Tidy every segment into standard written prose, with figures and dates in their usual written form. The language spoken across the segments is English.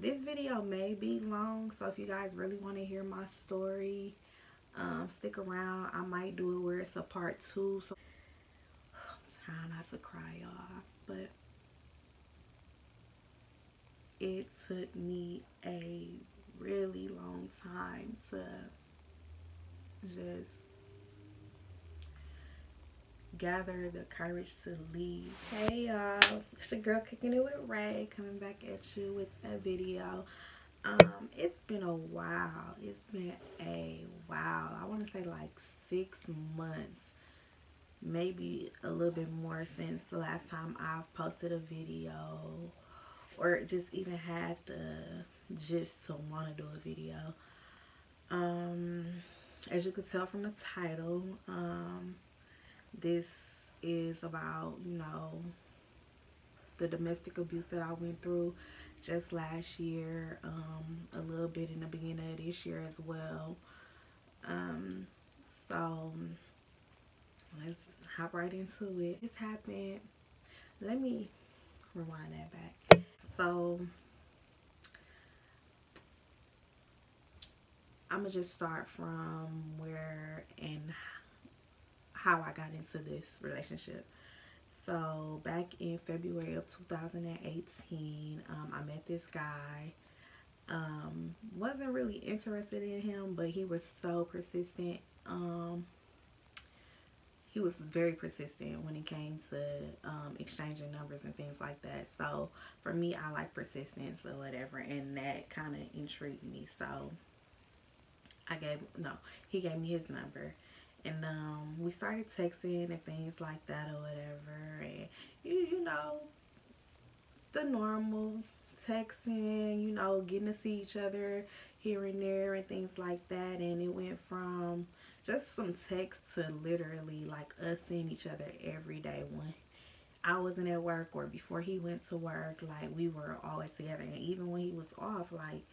This video may be long, so if you guys really want to hear my story, stick around. I might do it where it's a part 2, so I'm trying not to cry, y'all, but it took me a really long time to just gather the courage to leave. Hey y'all, it's your girl Kicking It with Ray, coming back at you with a video. It's been a while. I want to say like 6 months, maybe a little bit more, since the last time I've posted a video or just even had the gist to want to do a video. As you could tell from the title, this is about, the domestic abuse that I went through just last year, a little bit in the beginning of this year as well. So let's hop right into it. This happened, let me rewind that back. So I'm gonna just start from where and how I got into this relationship. So back in February of 2018, I met this guy. Wasn't really interested in him, but he was so persistent. He was very persistent when it came to exchanging numbers and things like that. So for me, I like persistence or whatever, and that kind of intrigued me. So he gave me his number, and we started texting and things like that or whatever, and you know, the normal texting, getting to see each other here and there and things like that. And it went from just some text to literally like us seeing each other every day when I wasn't at work or before he went to work. Like, we were always together, and even when he was off, like,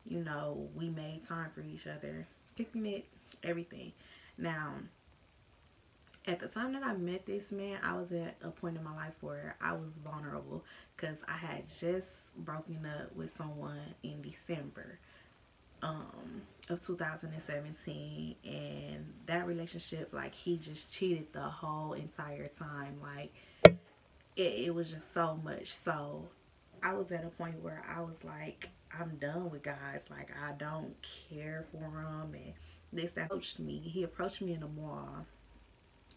we made time for each other, kicking it, everything. Now, at the time that I met this man, I was at a point in my life where I was vulnerable because I had just broken up with someone in December of 2017, and that relationship, like, he just cheated the whole entire time. Like, it was just so much. So I was at a point where I was like, I'm done with guys. Like, I don't care for him, and that he approached me in the mall.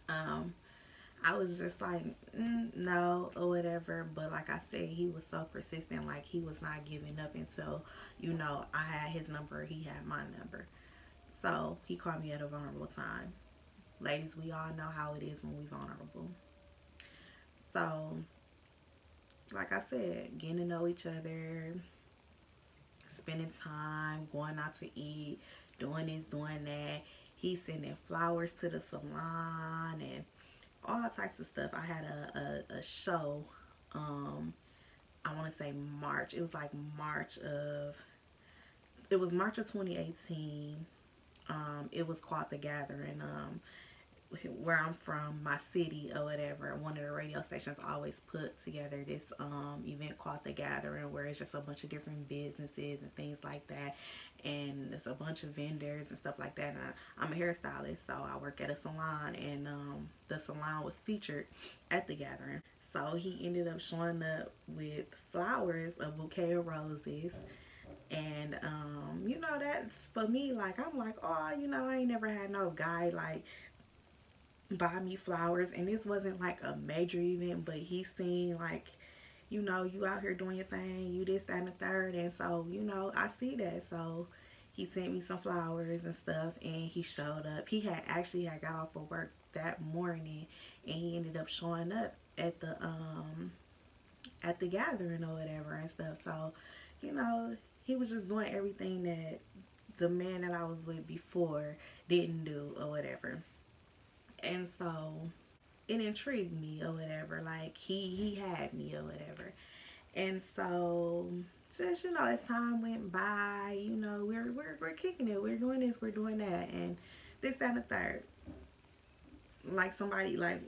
I was just like, no, or whatever. But like I said, he was so persistent. Like, he was not giving up until, I had his number, he had my number. So he called me at a vulnerable time. Ladies, we all know how it is when we vulnerable. So, like I said, getting to know each other, spending time, going out to eat, doing this, doing that. He's sending flowers to the salon and all types of stuff. I had a show, I want to say March. It was like March of 2018. It was called The Gathering. Where I'm from, my city or whatever, one of the radio stations always put together this event called The Gathering, where it's just a bunch of different businesses and things like that, and there's a bunch of vendors and stuff like that. And I'm a hairstylist, so I work at a salon, and the salon was featured at The Gathering. So he ended up showing up with flowers, a bouquet of roses. And that's for me, like, I'm like, oh, I ain't never had no guy like buy me flowers. And this wasn't like a major event, but he seen, like, you out here doing your thing, you this, that, and the third. And so, I see that. So he sent me some flowers and stuff, and he showed up. He had got off of work that morning, and he ended up showing up at the gathering or whatever and stuff. So, he was just doing everything that the man that I was with before didn't do or whatever. And so it intrigued me or whatever. Like, he had me or whatever. And so just, as time went by, we're kicking it. We're doing this, we're doing that, and this, that, and the third. Like somebody, like,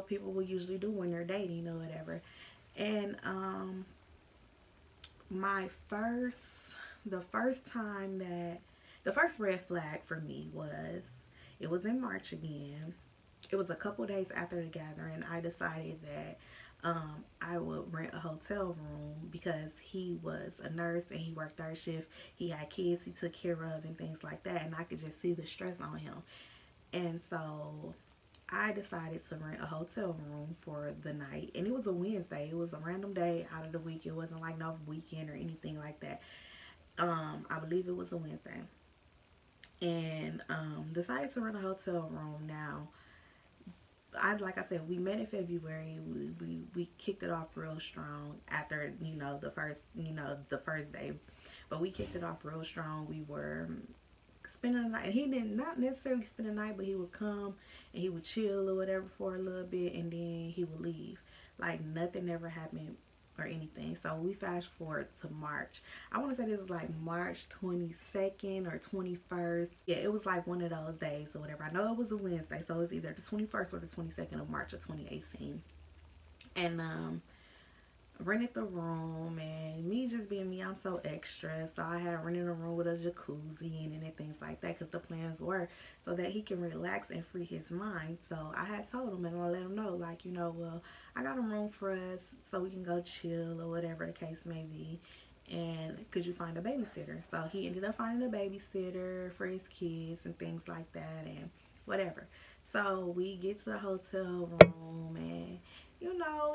people will usually do when they're dating or whatever. And the first time that, the first red flag for me was, it was in March again. It was a couple days after the gathering. I decided that I would rent a hotel room because he was a nurse and he worked third shift. He had kids he took care of and things like that, and I could just see the stress on him. And so I decided to rent a hotel room for the night, and it was a Wednesday. It was a random day out of the week. It wasn't like no weekend or anything like that. I believe it was a Wednesday, and decided to rent a hotel room. Now, like I said, we met in February. We kicked it off real strong after the first day, but we kicked it off real strong. We were spending the night, and he did not necessarily spend the night, but he would come and he would chill or whatever for a little bit, and then he would leave. Like nothing ever happened or anything. So we fast forward to March. I want to say this was like March 22nd or 21st. Yeah, it was like one of those days or whatever. I know it was a Wednesday, so it was either the 21st or the 22nd of March of 2018. And rented the room, and me just being me, I'm so extra, so I had rented a room with a jacuzzi and things like that, because the plans were so that he can relax and free his mind. So I had told him, and I let him know, like, well, I got a room for us so we can go chill or whatever the case may be, and could you find a babysitter? So he ended up finding a babysitter for his kids and things like that and whatever. So we get to the hotel room, and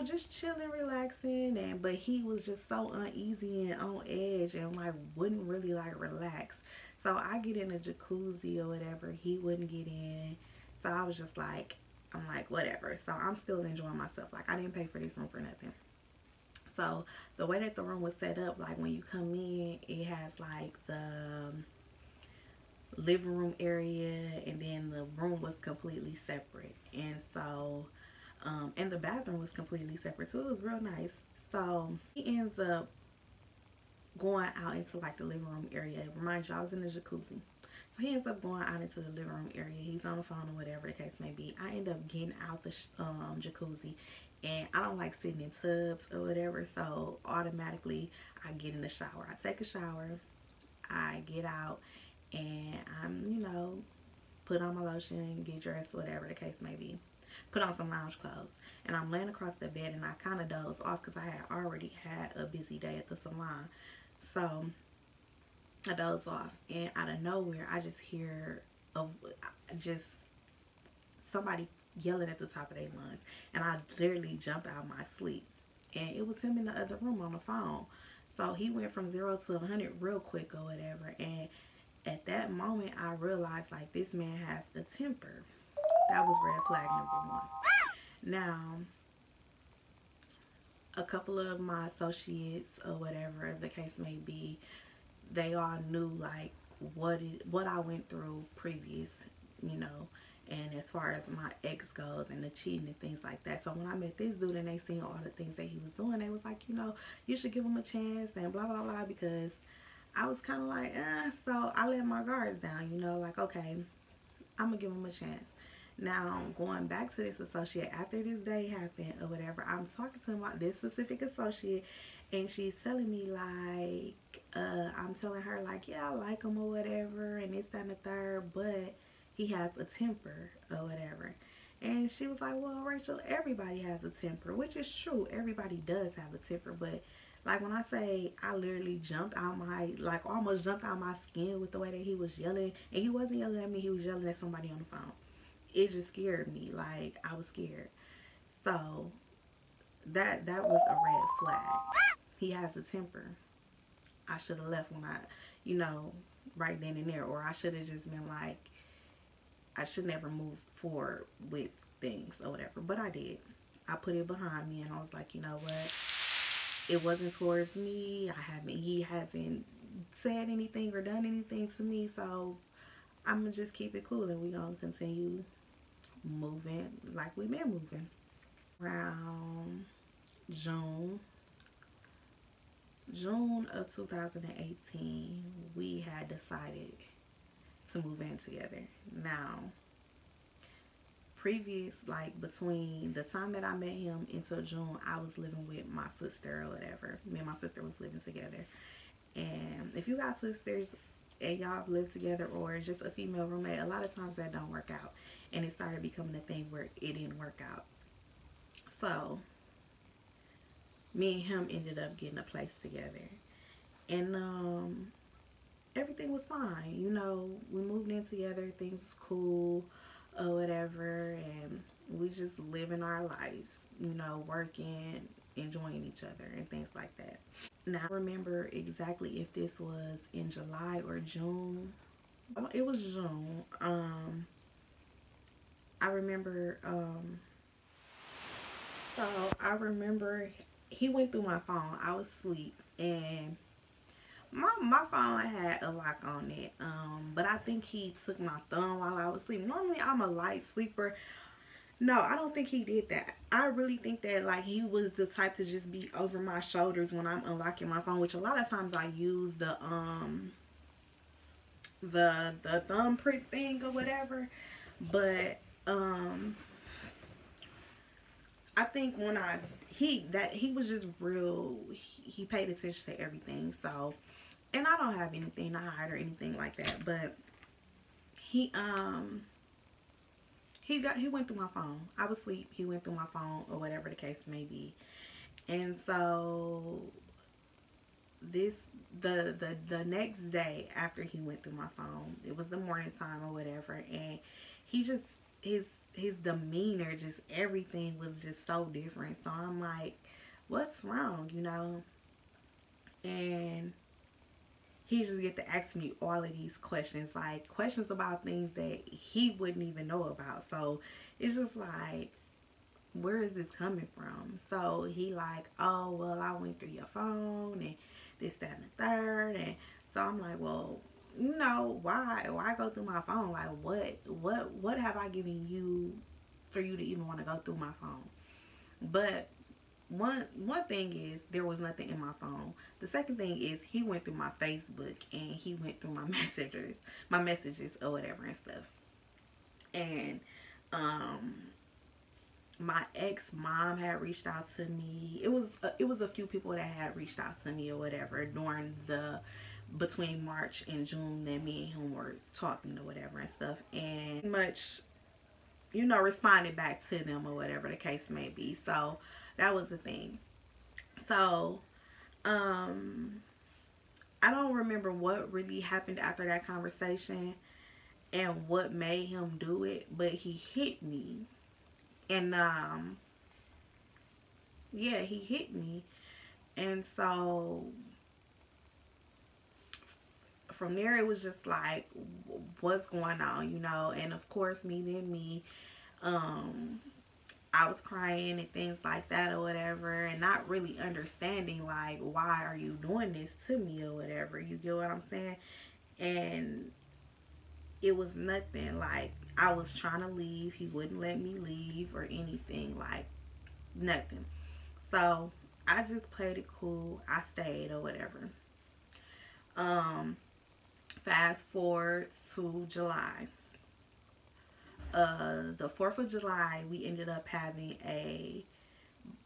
just chilling, relaxing, but he was just so uneasy and on edge and like wouldn't really like relax. So I get in a jacuzzi or whatever, he wouldn't get in. So I was just like, I'm like, whatever. So I'm still enjoying myself. Like, I didn't pay for this room for nothing. So the way that the room was set up, like when you come in, it has like the living room area, and then the room was completely separate. And so and the bathroom was completely separate, so it was real nice. So he ends up going out into like the living room area. Remind you, I was in the jacuzzi. So he ends up going out into the living room area. He's on the phone or whatever the case may be. I end up getting out the jacuzzi, and I don't like sitting in tubs or whatever, so automatically I get in the shower. I take a shower, I get out, and I'm, put on my lotion, get dressed, whatever the case may be. Put on some lounge clothes, and I'm laying across the bed, and I kind of doze off because I had already had a busy day at the salon. So I doze off, and out of nowhere I just hear just somebody yelling at the top of their lungs, and I literally jumped out of my sleep, and it was him in the other room on the phone. So he went from 0 to 100 real quick or whatever, and at that moment I realized, like, this man has a temper. That was red flag number one. Now, a couple of my associates or whatever the case may be, they all knew like what I went through previous, and as far as my ex goes and the cheating and things like that. So when I met this dude and they seen all the things that he was doing, they was like, you should give him a chance and blah blah blah, because I was kind of like, so I let my guards down, like, okay, I'm gonna give him a chance. Now, going back to this associate, after this day happened or whatever, I'm talking to this specific associate, and she's telling me like, I'm telling her like, yeah, I like him or whatever, and this, that, and the third, but he has a temper or whatever. And she was like, well, Rachel, everybody has a temper, which is true. Everybody does have a temper, but like when I say I literally jumped out almost jumped out my skin with the way that he was yelling, and he wasn't yelling at me, he was yelling at somebody on the phone. It just scared me. Like, I was scared. So that was a red flag. He has a temper. I should have left when right then and there, or I should have just been like, I should never move forward with things or whatever. But I did. I put it behind me, and I was like, you know what? It wasn't towards me. He hasn't said anything or done anything to me, so I'm gonna just keep it cool, and we gonna continue moving like we've been moving. Around June of 2018, we had decided to move in together. Now, previous, like between the time that I met him until June, I was living with my sister or whatever. Me and my sister was living together. And if you got sisters and y'all live together or just a female roommate, a lot of times that don't work out. And it started becoming a thing where it didn't work out. So me and him ended up getting a place together. And everything was fine. You know, we moved in together, things was cool or whatever, and we just living our lives, you know, working, enjoying each other and things like that. Now, I remember exactly if this was in July or June. It was June. I remember, so I remember he went through my phone. I was asleep, and my phone had a lock on it. But I think he took my thumb while I was asleep. Normally, I'm a light sleeper. No, I don't think he did that. I really think that like he was the type to just be over my shoulders when I'm unlocking my phone, which a lot of times I use the thumbprint thing or whatever. But I think when he was just real, he paid attention to everything. So, and I don't have anything to hide or anything like that, but he he went through my phone. I was asleep. He went through my phone or whatever the case may be. And so the next day after he went through my phone, it was the morning time or whatever, and he just his demeanor, just everything was just so different. So I'm like, what's wrong, you know? And he just get to ask me all of these questions, like questions about things that he wouldn't even know about. So it's just like, where is this coming from? So he like, oh, well, I went through your phone and this, that, and the third. And so I'm like, well, you know, why go through my phone? Like, what have I given you for you to even want to go through my phone? But one thing is there was nothing in my phone. The second thing is he went through my Facebook and he went through my messages or whatever and stuff. And my ex mom had reached out to me. It was a few people that had reached out to me or whatever during the between March and June that me and him were talking or whatever and stuff, and much, you know, responded back to them or whatever the case may be. So that was the thing. So I don't remember what really happened after that conversation and what made him do it, but he hit me. And yeah, he hit me. And so from there it was just like, what's going on, you know? And of course, me being me, I was crying and things like that or whatever, and not really understanding like, why are you doing this to me or whatever, you get what I'm saying? And it was nothing. Like, I was trying to leave, he wouldn't let me leave or anything, like nothing. So I just played it cool, I stayed or whatever. Fast forward to July. The 4th of July, we ended up having a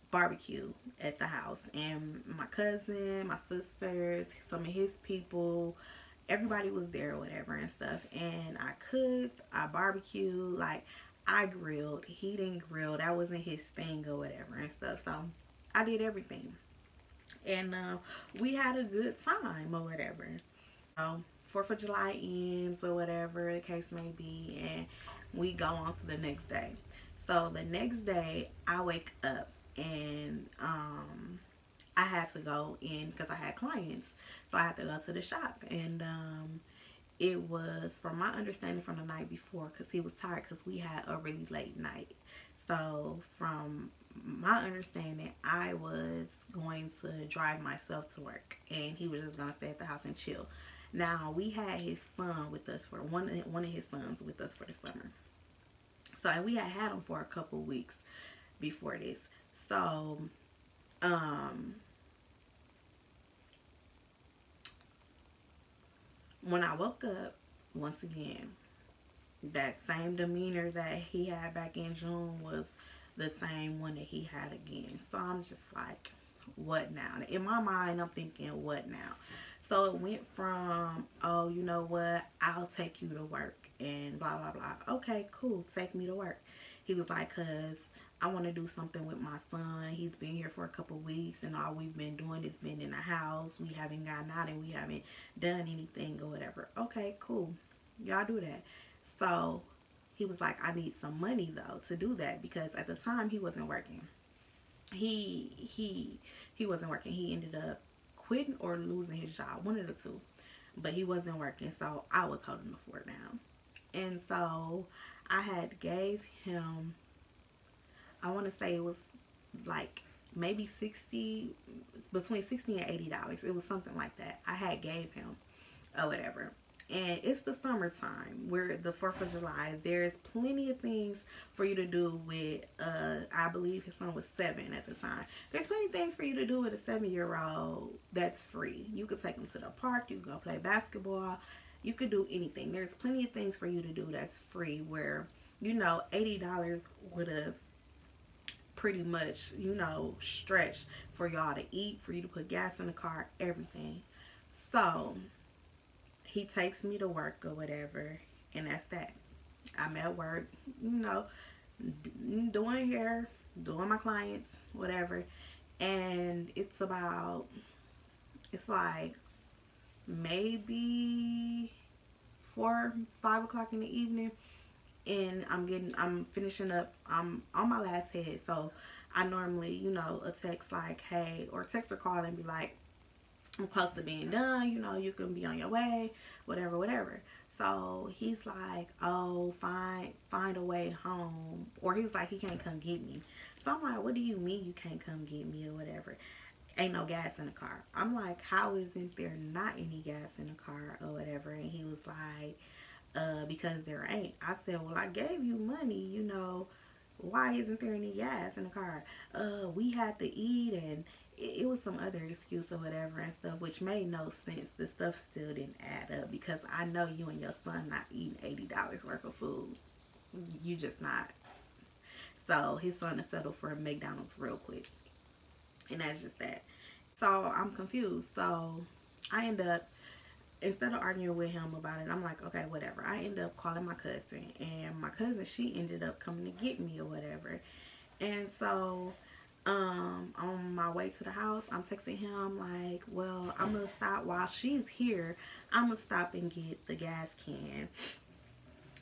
barbecue at the house, and my cousin, my sisters, some of his people, everybody was there or whatever and stuff. And I cooked, I barbecued, like I grilled. He didn't grill, that wasn't his thing or whatever and stuff. So I did everything, and we had a good time or whatever. 4th of July ends or whatever the case may be, and we go on to the next day. So the next day I wake up, and I had to go in because I had clients, so I had to go to the shop. And it was, from my understanding from the night before, because he was tired because we had a really late night. So from my understanding, I was going to drive myself to work, and he was just going to stay at the house and chill. Now, we had his son with us for one of his sons with us for the summer. So, and we had him for a couple weeks before this. So, when I woke up, once again, That same demeanor that he had back in June was the same one that he had again. So I'm just like, what now? In my mind, I'm thinking, what now? So it went from, oh, you know what? I'll take you to work and blah, blah, blah. Okay, cool. Take me to work. He was like, cause I want to do something with my son. He's been here for a couple weeks and all we've been doing is been in the house. We haven't gotten out and we haven't done anything or whatever. Okay, cool. Y'all do that. So he was like, I need some money though to do that, because at the time he wasn't working. He wasn't working. He ended up quitting or losing his job, one of the two. But he wasn't working, so I was holding the fort down. And so I had gave him, I want to say it was like maybe 60, between 60 and $80. It was something like that. I had gave him or whatever. And it's the summertime, where the 4th of July, there's plenty of things for you to do with, I believe his son was 7 at the time. There's plenty of things for you to do with a 7-year-old that's free. You could take him to the park, you could go play basketball, you could do anything. There's plenty of things for you to do that's free, where, you know, $80 would have pretty much, you know, stretched for y'all to eat, for you to put gas in the car, everything. So he takes me to work or whatever, and that's that. I'm at work, you know, doing hair, doing my clients, whatever. And it's like maybe 4, 5 o'clock in the evening, and I'm finishing up. I'm on my last head, so I normally, you know, a text like, hey, or text or call and be like, I'm close to being done, you know, you can be on your way, whatever, whatever. So he's like, oh, find a way home. Or he was like, he can't come get me. So I'm like, what do you mean you can't come get me or whatever? Ain't no gas in the car. I'm like, how isn't there not any gas in the car or whatever? And he was like, because there ain't. I said, well, I gave you money, you know, why isn't there any gas in the car? We had to eat, and it was some other excuse or whatever and stuff, which made no sense. The stuff still didn't add up, because I know you and your son not eating $80 worth of food. You just not. So his son is settled for a McDonald's real quick, and that's just that. So I'm confused. So I end up, instead of arguing with him about it, I'm like, okay, whatever. I end up calling my cousin, and my cousin, she ended up coming to get me or whatever. And so on my way to the house, I'm texting him like, well, I'm gonna stop while she's here. I'm gonna stop and get the gas can,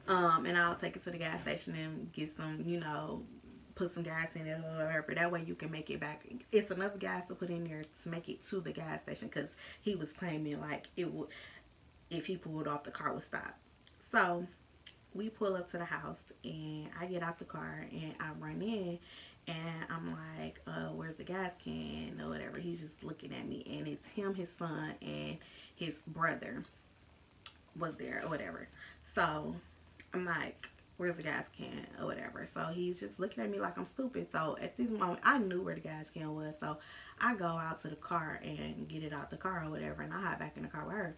and I'll take it to the gas station and get some, you know, put some gas in it or whatever. That way you can make it back. It's enough gas to put in there to make it to the gas station, because he was claiming like it would, if he pulled off, the car would stop. So we pull up to the house, and I get out the car and I run in, and I'm like, where's the gas can or whatever. He's just looking at me, and it's him, his son, and his brother was there or whatever. So I'm like, where's the gas can or whatever. So he's just looking at me like I'm stupid. So at this moment, I knew where the gas can was. So I go out to the car and get it out the car or whatever, and I hop back in the car with her.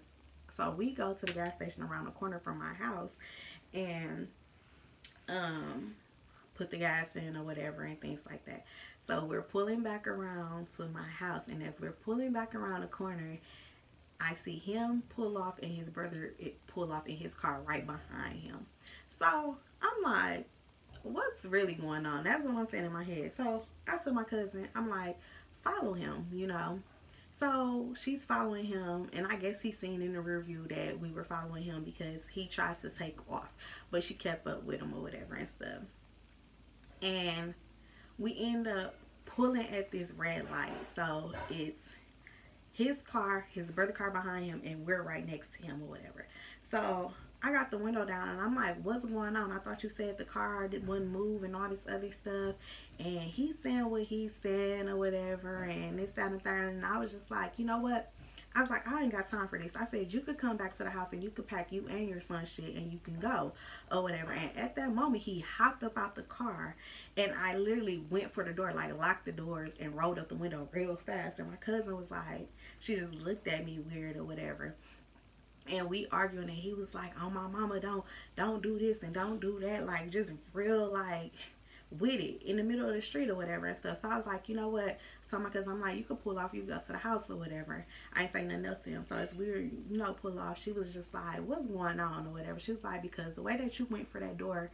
So we go to the gas station around the corner from my house, and put the gas in or whatever and things like that. So we're pulling back around to my house, and as we're pulling back around the corner, I see him pull off and his brother pull off in his car right behind him. So I'm like, what's really going on? That's what I'm saying in my head. So I told my cousin, I'm like, follow him, you know. So she's following him, and I guess he's seen in the review that we were following him because he tried to take off, but she kept up with him or whatever and stuff. And we end up pulling at this red light. So it's his car, his brother's car behind him, and we're right next to him or whatever. So I got the window down, and I'm like, what's going on? I thought you said the car wouldn't move and all this other stuff. And he's saying what he's saying or whatever, and this, that, and third. And I was just like, you know what? I was like, I ain't got time for this. I said, you could come back to the house and you could pack you and your son's shit and you can go or whatever. And at that moment, he hopped up out the car, and I literally went for the door, like locked the doors and rolled up the window real fast. And my cousin was like, she just looked at me weird or whatever. and we arguing, and he was like, "Oh my mama, don't do this and don't do that," like just real like with it in the middle of the street or whatever and stuff. So I was like, you know what? So my cousin, I'm like, you could pull off, you could go to the house or whatever. I ain't saying nothing else to him. So it's weird, pull off. She was just like, what's going on or whatever. She was like, because the way that you went for that door,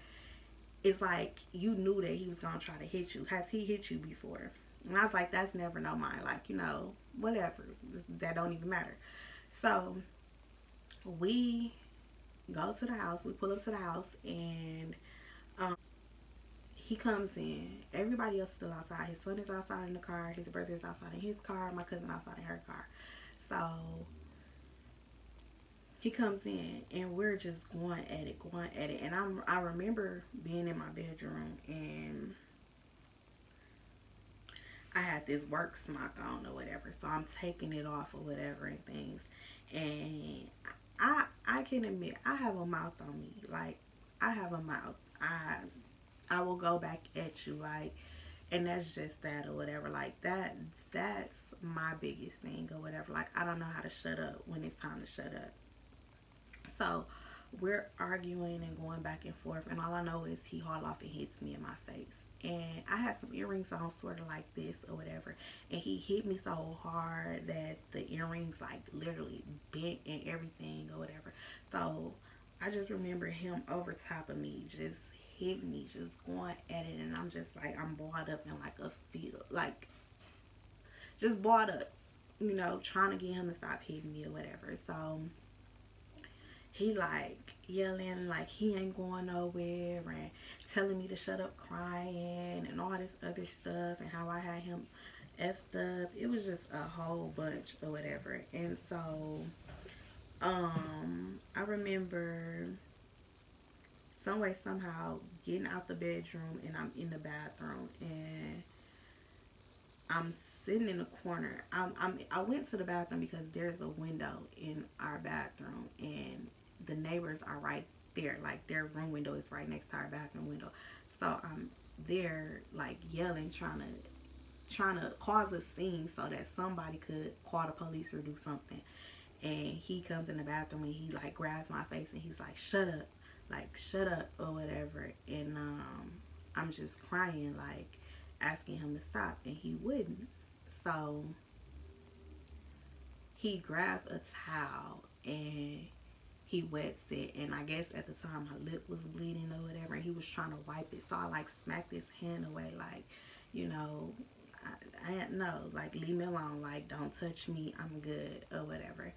it's like you knew that he was gonna try to hit you. Has he hit you before? And I was like, that's never no mind. Like, whatever. That don't even matter. So we go to the house. We pull up to the house, and he comes in. Everybody else is still outside. His son is outside in the car. His brother is outside in his car. My cousin outside in her car. So he comes in, and we're just going at it. And I remember being in my bedroom, and I had this work smock on or whatever. So I'm taking it off or whatever and things. And I can admit I have a mouth on me. Like, I have a mouth. I will go back at you, like, and that's just that or whatever. Like, that's my biggest thing or whatever. Like, I don't know how to shut up when it's time to shut up. So we're arguing and going back and forth, and all I know is he haul off and hits me in my face. And I had some earrings on sort of like this or whatever, and he hit me so hard that the earrings like literally bent and everything or whatever. So I just remember him over top of me, just hitting me, just going at it, and I'm just like, I'm balled up in like a fetal, like just balled up, trying to get him to stop hitting me or whatever. So he like yelling like he ain't going nowhere and telling me to shut up crying and all this other stuff, and how I had him effed up. It was just a whole bunch or whatever. And so I remember some way somehow getting out the bedroom, and I'm in the bathroom, and I'm sitting in the corner. I went to the bathroom because there's a window in our bathroom, and the neighbors are right there. Like, their room window is right next to our bathroom window. So I'm there like yelling, trying to cause a scene so that somebody could call the police or do something. And he comes in the bathroom, and he like grabs my face, and he's like, shut up or whatever. And I'm just crying, like asking him to stop, and he wouldn't. So he grabs a towel and he wets it, and I guess at the time my lip was bleeding or whatever, and he was trying to wipe it. So I like smacked his hand away, like, I no, like, leave me alone, like, don't touch me, I'm good or whatever.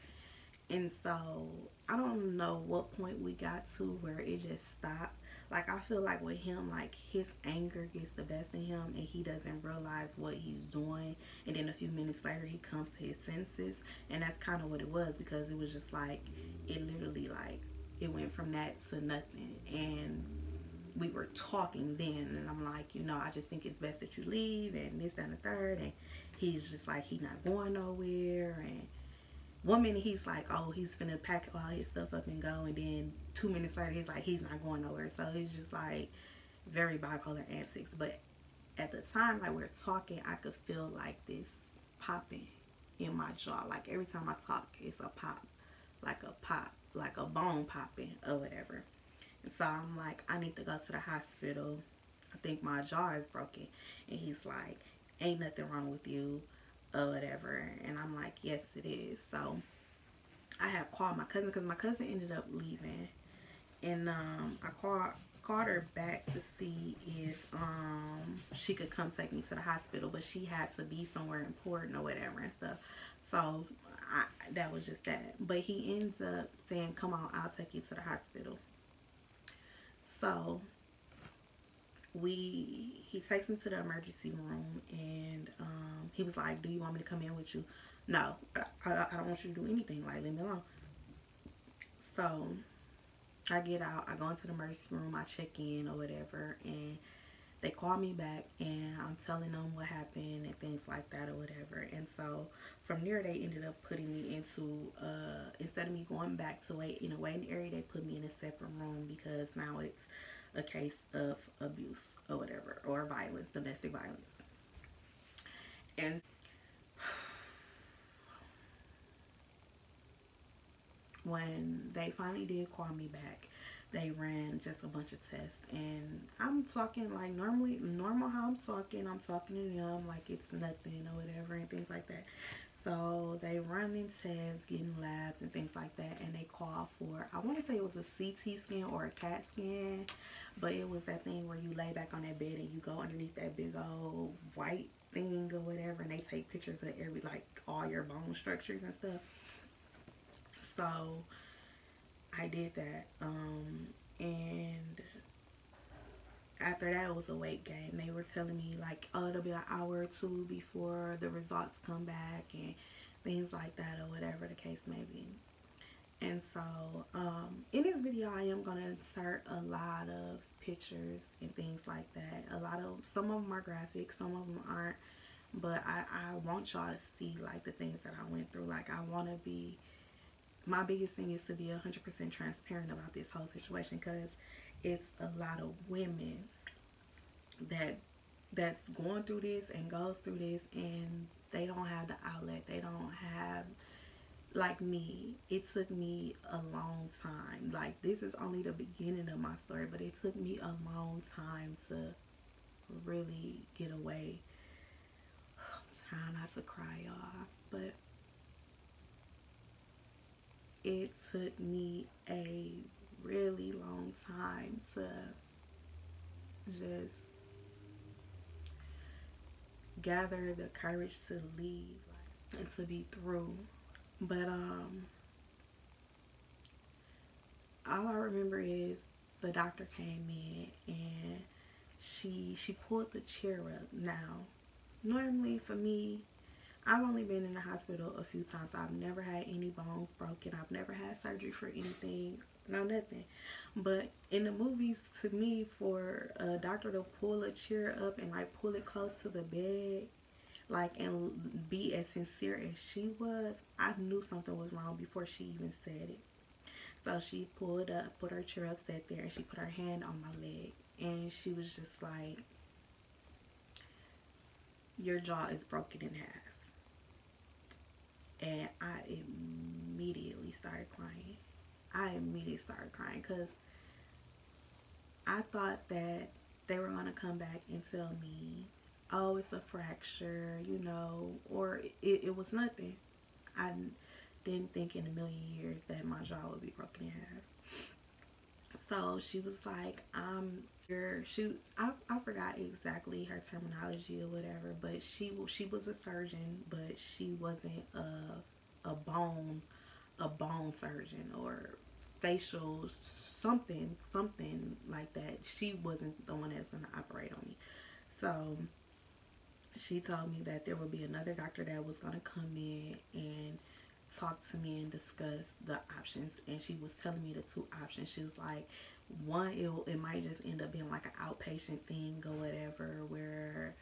And so I don't know what point we got to where it just stopped. Like, I feel like with him, like, his anger gets the best of him, and he doesn't realize what he's doing. And then a few minutes later, he comes to his senses. And that's kind of what it was, because it was just like, it literally, like, it went from that to nothing. And we were talking then, and I'm like, I just think it's best that you leave, and this, that, and the third. And he's just like, he's not going nowhere. And 1 minute he's like, oh, he's finna pack all his stuff up and go, and then 2 minutes later he's like, he's not going nowhere. So he's just like very bipolar antics. But at the time, like, we're talking, I could feel like this popping in my jaw. Like, every time I talk, it's a pop, like a bone popping or whatever. And so I'm like, I need to go to the hospital. I think my jaw is broken. And he's like, ain't nothing wrong with you or whatever. And I'm like, yes, it is. So I had called my cousin, because my cousin ended up leaving. And I called her back to see if she could come take me to the hospital, but she had to be somewhere important or whatever and stuff. So that was just that. But he ends up saying, come on, I'll take you to the hospital. So he takes me to the emergency room, and he was like, do you want me to come in with you? No, I don't want you to do anything. Like, leave me alone. So I get out, I go into the emergency room, I check in or whatever, and they call me back, and I'm telling them what happened and things like that or whatever. And so from there, they ended up putting me into, instead of me going back to wait in a waiting area, they put me in a separate room, because now it's a case of abuse or whatever, or violence, domestic violence. And when they finally did call me back, they ran just a bunch of tests, and I'm talking like normal how I'm talking to them like it's nothing or whatever and things like that. So they running tests, getting labs and things like that, and they call for, I want to say it was a CT scan or a CAT scan, but it was that thing where you lay back on that bed and you go underneath that big old white thing or whatever, and they take pictures of every, like, all your bone structures and stuff. So I did that, and after that it was a weight gain. They were telling me like, oh, it'll be an hour or two before the results come back and things like that, or whatever the case may be. And so in this video I am going to insert a lot of pictures and things like that. Some of them are graphic, some of them aren't, but I want y'all to see like the things that I went through. Like, I want to be, my biggest thing is to be 100% transparent about this whole situation, because it's a lot of women that's going through this and goes through this, and they don't have the outlet. They don't have, like me, it took me a long time. Like, this is only the beginning of my story, but it took me a long time to really get away. I'm trying not to cry, y'all, but it took me a really long time to just gather the courage to leave, like, and to be through. But all I remember is the doctor came in and she pulled the chair up. Now, normally for me, I've only been in the hospital a few times. I've never had any bones broken. I've never had surgery for anything. No, nothing. But in the movies, to me, for a doctor to pull a chair up and like pull it close to the bed, like, and be as sincere as she was, I knew something was wrong before she even said it. So she pulled up, put her chair up, sat there, and she put her hand on my leg, and she was just like, your jaw is broken in half. And I immediately started crying. Because I thought that they were going to come back and tell me, oh, it's a fracture, you know, or it was nothing. I didn't think in a million years that my jaw would be broken in half. So she was like, I forgot exactly her terminology or whatever, but she was a surgeon, but she wasn't a bone surgeon or facial something like that. She wasn't the one that's gonna operate on me. So she told me that there would be another doctor that was gonna come in and talk to me and discuss the options, and she was telling me the two options. She was like, one, it might just end up being like an outpatient thing or whatever, where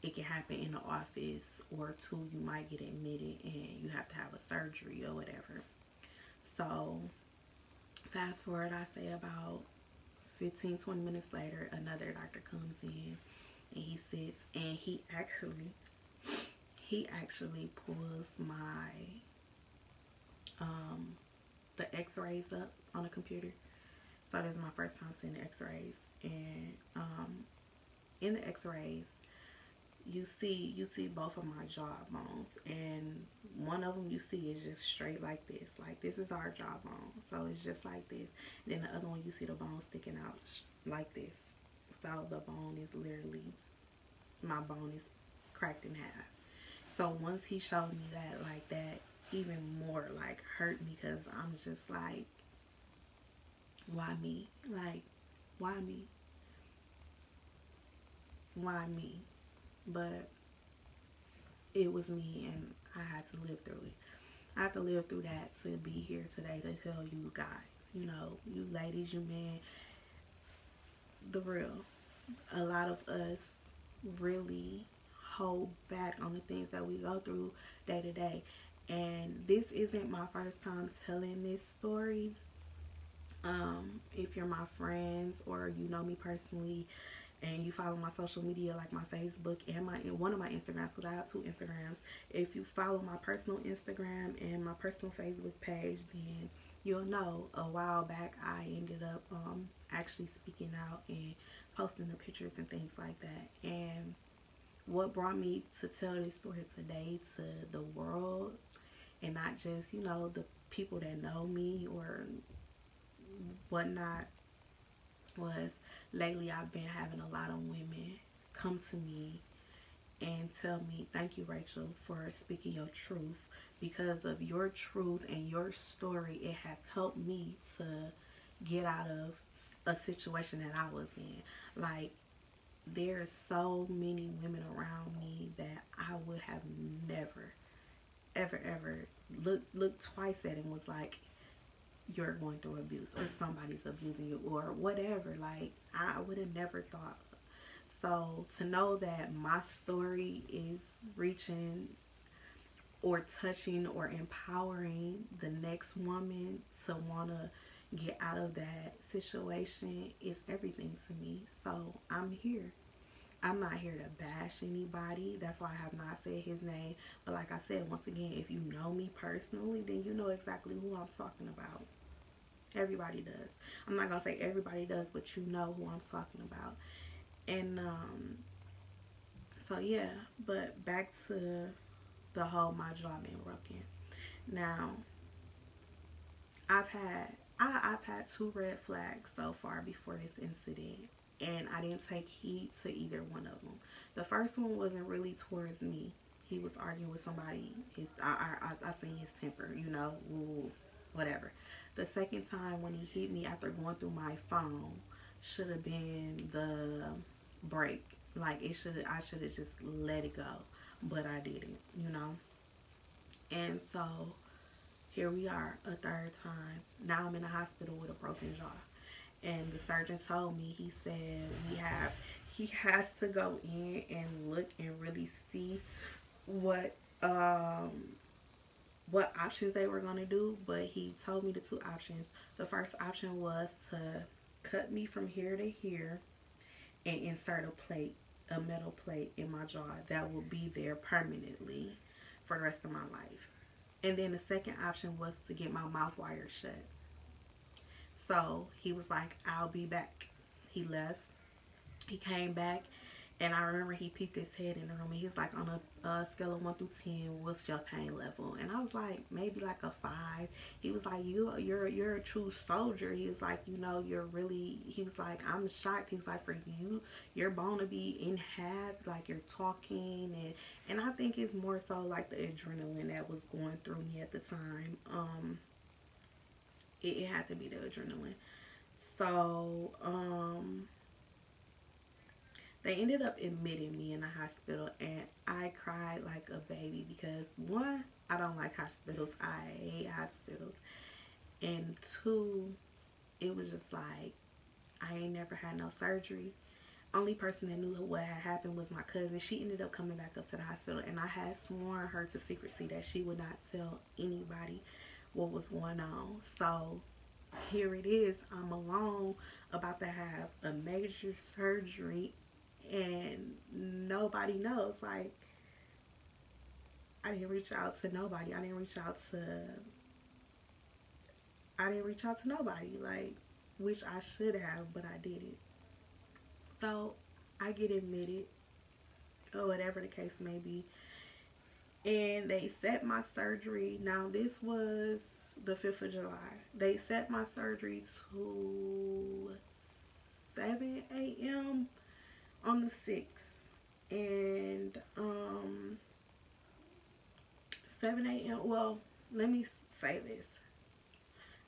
it can happen in the office, or two, you might get admitted and you have to have a surgery or whatever. So fast forward, I say about 15-20 minutes later, another doctor comes in and he sits, and he actually pulls my the x-rays up on the computer. So this is my first time seeing the x-rays, and in the x-rays you see both of my jaw bones, and one of them you see is just straight like this. Like, this is our jawbone, so it's just like this. And then the other one, you see the bone sticking out like this. So the bone is literally, my bone is cracked in half. So once he showed me that, like, that even more like hurt me, because I'm just like, why me? Like, why me? Why me? But it was me, and I had to live through it. I had to live through that to be here today to tell you guys, you know, you ladies, you men, the real. A lot of us really hold back on the things that we go through day to day. And this isn't my first time telling this story. If you're my friends or you know me personally and you follow my social media, like my Facebook and one of my Instagrams, because I have two Instagrams. If you follow my personal Instagram and my personal Facebook page, then you'll know a while back I ended up actually speaking out and posting the pictures and things like that. And what brought me to tell this story today to the world, and not just, you know, the people that know me or whatnot, was lately I've been having a lot of women come to me and tell me, thank you, Rachel, for speaking your truth. Because of your truth and your story, it has helped me to get out of a situation that I was in. Like, there's so many women around me that I would have never, ever looked twice at and was like, you're going through abuse, or somebody's abusing you, or whatever. Like, I would have never thought. So to know that my story is reaching or touching or empowering the next woman to want to get out of that situation is everything to me. So I'm here. I'm not here to bash anybody. That's why I have not said his name. But like I said, once again, if you know me personally, then you know exactly who I'm talking about. Everybody does. I'm not going to say everybody does, but you know who I'm talking about. And so yeah, but back to the whole my jaw being broken. Now, I've had two red flags so far before this incident, and I didn't take heed to either one of them. The first one wasn't really towards me. He was arguing with somebody. I seen his temper, you know, whatever. The second time when he hit me after going through my phone should have been the break. Like, I should have just let it go, but I didn't, you know. And so here we are, a third time. Now I'm in the hospital with a broken jaw. And the surgeon told me, he said he has to go in and look and really see what options they were going to do. But he told me the two options. The first option was to cut me from here to here and insert a metal plate in my jaw that will be there permanently for the rest of my life. And then the second option was to get my mouth wire shut. So he was like, I'll be back. He left. He came back, and I remember he peeped his head in the room, and he was like, on a scale of 1 through 10, what's your pain level? And I was like, maybe like a 5. He was like, you're a true soldier. He was like, you know, he was like, I'm shocked. He was like, for you, your bone to be in half, like you're talking, and I think it's more so like the adrenaline that was going through me at the time. It had to be the adrenaline. So, they ended up admitting me in the hospital, and I cried like a baby because, one, I don't like hospitals. I hate hospitals. And two, it was just like, I ain't never had no surgery. Only person that knew what had happened was my cousin. She ended up coming back up to the hospital, and I had sworn her to secrecy that she would not tell anybody what was going on. So here it is. I'm alone, about to have a major surgery, and nobody knows. Like, I didn't reach out to nobody. I didn't reach out to nobody, like, which I should have, but I didn't. So I get admitted, or whatever the case may be, and they set my surgery. Now, this was the 5th of July. They set my surgery to 7 a.m. on the 6th. And 7 a.m. Well, let me say this.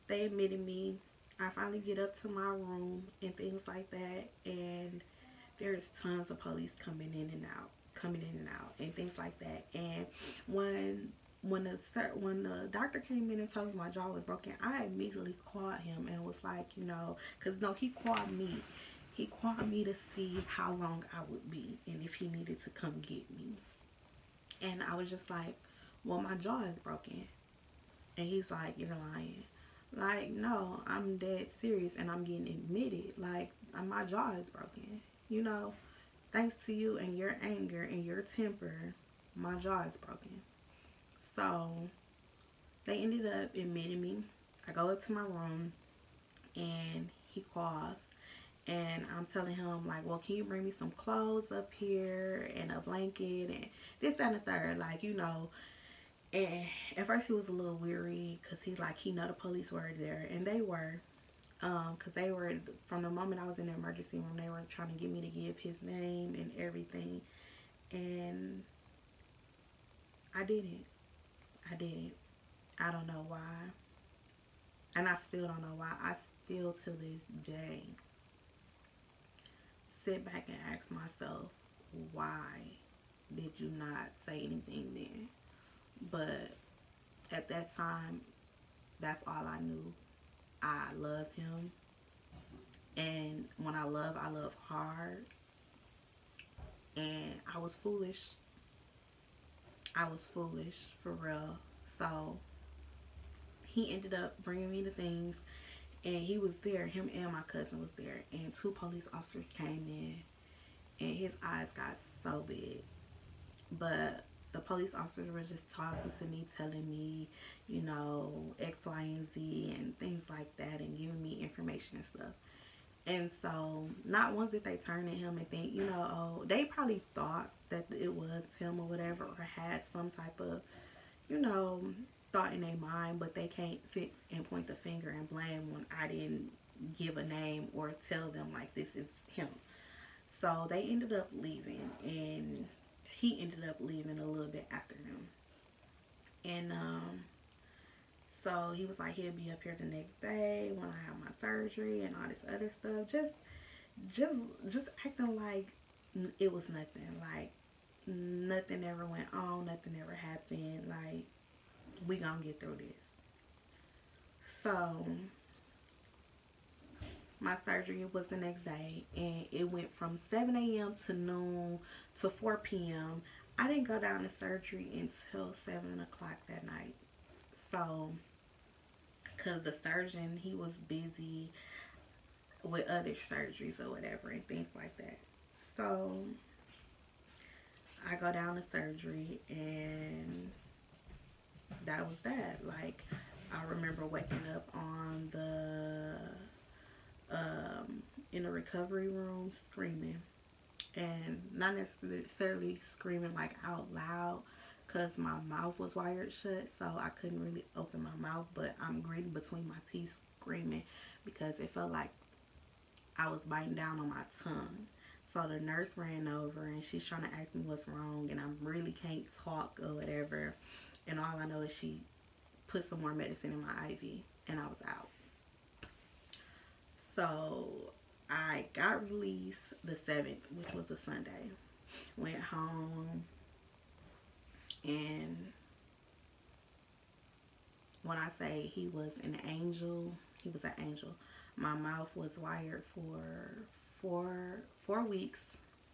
They admitted me. I finally get up to my room and things like that, and there's tons of police coming in and out and things like that. And when the doctor came in and told me my jaw was broken, I immediately called him and was like, you know, because no, he called me to see how long I would be and if he needed to come get me. And I was just like, well, my jaw is broken. And he's like, you're lying. Like, no, I'm dead serious, and I'm getting admitted. Like, my jaw is broken. You know, thanks to you and your anger and your temper, my jaw is broken. So they ended up admitting me. I go up to my room and he calls, and I'm telling him like, well, can you bring me some clothes up here and a blanket and this, that, and the third, like, you know. And at first he was a little weary because he know the police were there, and they were, because they were, from the moment I was in the emergency room, they were trying to get me to give his name and everything, and I didn't. I don't know why, and I still don't know why. I still to this day sit back and ask myself, why did you not say anything then? But at that time, that's all I knew. I love him, and when I love hard, and I was foolish. I was foolish, for real. So he ended up bringing me the things, and he was there. Him and my cousin was there, and 2 police officers came in, and his eyes got so big. But the police officers were just talking to me, telling me, you know, X, Y, and Z, and things like that, and giving me information and stuff. And so, not once did they turn at him and think, you know, oh, they probably thought that it was him or whatever, or had some type of, you know, thought in their mind, but they can't sit and point the finger and blame when I didn't give a name or tell them, like, this is him. So, they ended up leaving, and he ended up leaving a little bit after them. And, so he was like, he'll be up here the next day when I have my surgery and all this other stuff. Just acting like it was nothing. Like, nothing ever went on. Nothing ever happened. Like, we gonna get through this. So, my surgery was the next day. And it went from 7 a.m. to noon to 4 p.m. I didn't go down to surgery until 7 o'clock that night. So, because the surgeon, he was busy with other surgeries or whatever and things like that. So I go down to surgery, and that was that. Like, I remember waking up on in the recovery room screaming, and not necessarily screaming like out loud, because my mouth was wired shut, so I couldn't really open my mouth, but I'm gritting between my teeth screaming because it felt like I was biting down on my tongue. So the nurse ran over, and she's trying to ask me what's wrong, and I really can't talk or whatever, and all I know is she put some more medicine in my IV, and I was out. So I got released the 7th, which was a Sunday. Went home, and when I say he was an angel, he was an angel. My mouth was wired for 4 weeks.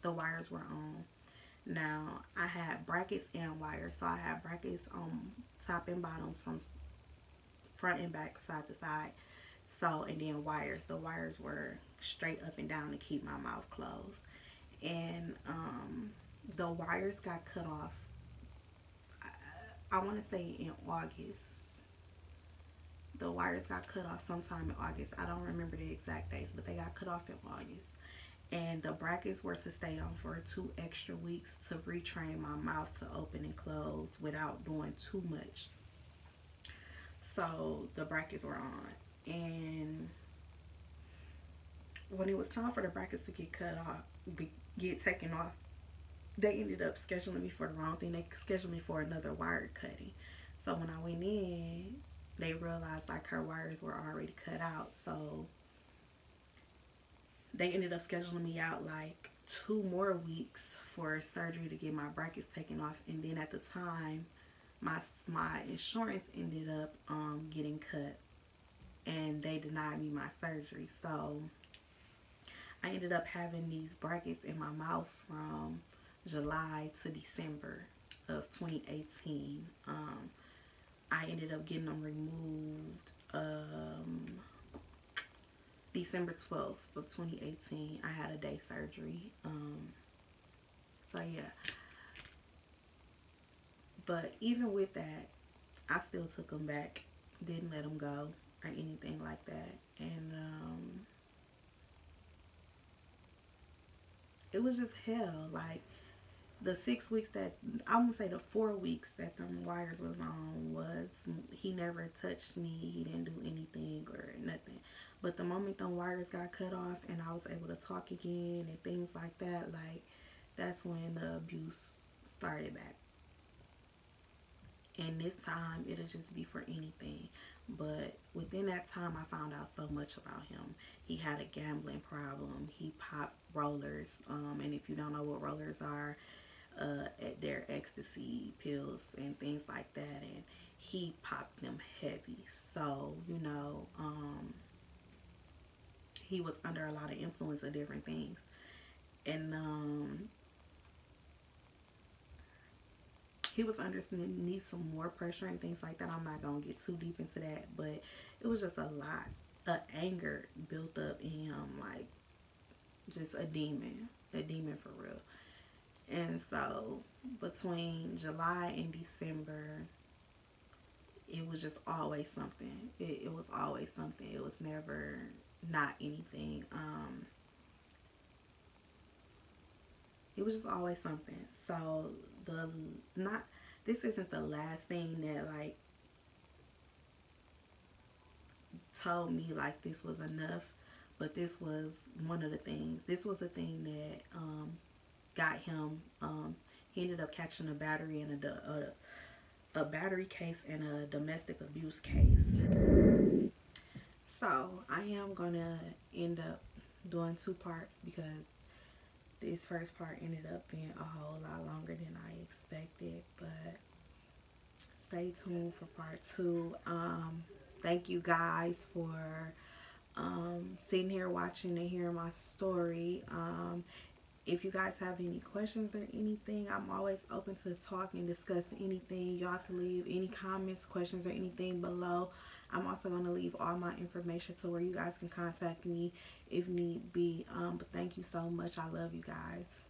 The wires were on. Now, I had brackets and wires. So I had brackets on top and bottoms from front and back, side to side. So, and then wires. The wires were straight up and down to keep my mouth closed. And the wires got cut off, I want to say in August. The wires got cut off sometime in August. I don't remember the exact dates, but they got cut off in August. And the brackets were to stay on for 2 extra weeks to retrain my mouth to open and close without doing too much. So the brackets were on. And when it was time for the brackets to get cut off, get taken off, they ended up scheduling me for the wrong thing. They scheduled me for another wire cutting. So when I went in, they realized like her wires were already cut out. So they ended up scheduling me out like 2 more weeks for surgery to get my brackets taken off. And then at the time, my insurance ended up getting cut, and they denied me my surgery. So I ended up having these brackets in my mouth from July to December of 2018. I ended up getting them removed December 12th of 2018. I had a day surgery. So yeah. But even with that, I still took them back. Didn't let them go. or anything like that. And it was just hell. Like, the 6 weeks that, I'm gonna say the 4 weeks that the wires was on, was he never touched me, he didn't do anything or nothing. But the moment the wires got cut off and I was able to talk again and things like that, like, that's when the abuse started back. And this time it'll just be for anything. But within that time, I found out so much about him. He had a gambling problem. He popped rollers. And if you don't know what rollers are, their ecstasy pills and things like that. And he popped them heavy. So, he was under a lot of influence of different things. And he was under some more pressure and things like that. I'm not gonna get too deep into that, but it was just a lot of anger built up in him, like just a demon for real. And so between July and December, it was just always something. It was always something. It was never not anything. It was just always something. So this isn't the last thing that like told me like this was enough, but this was one of the things. This was the thing that got him. He ended up catching a battery and a battery case and a domestic abuse case. So I am gonna end up doing 2 parts because this first part ended up being a whole lot longer than I expected. But stay tuned for part 2. Thank you guys for sitting here watching and hearing my story. If you guys have any questions or anything, I'm always open to talk and discuss anything. Y'all can leave any comments, questions, or anything below. I'm also going to leave all my information to where you guys can contact me if need be. But thank you so much. I love you guys.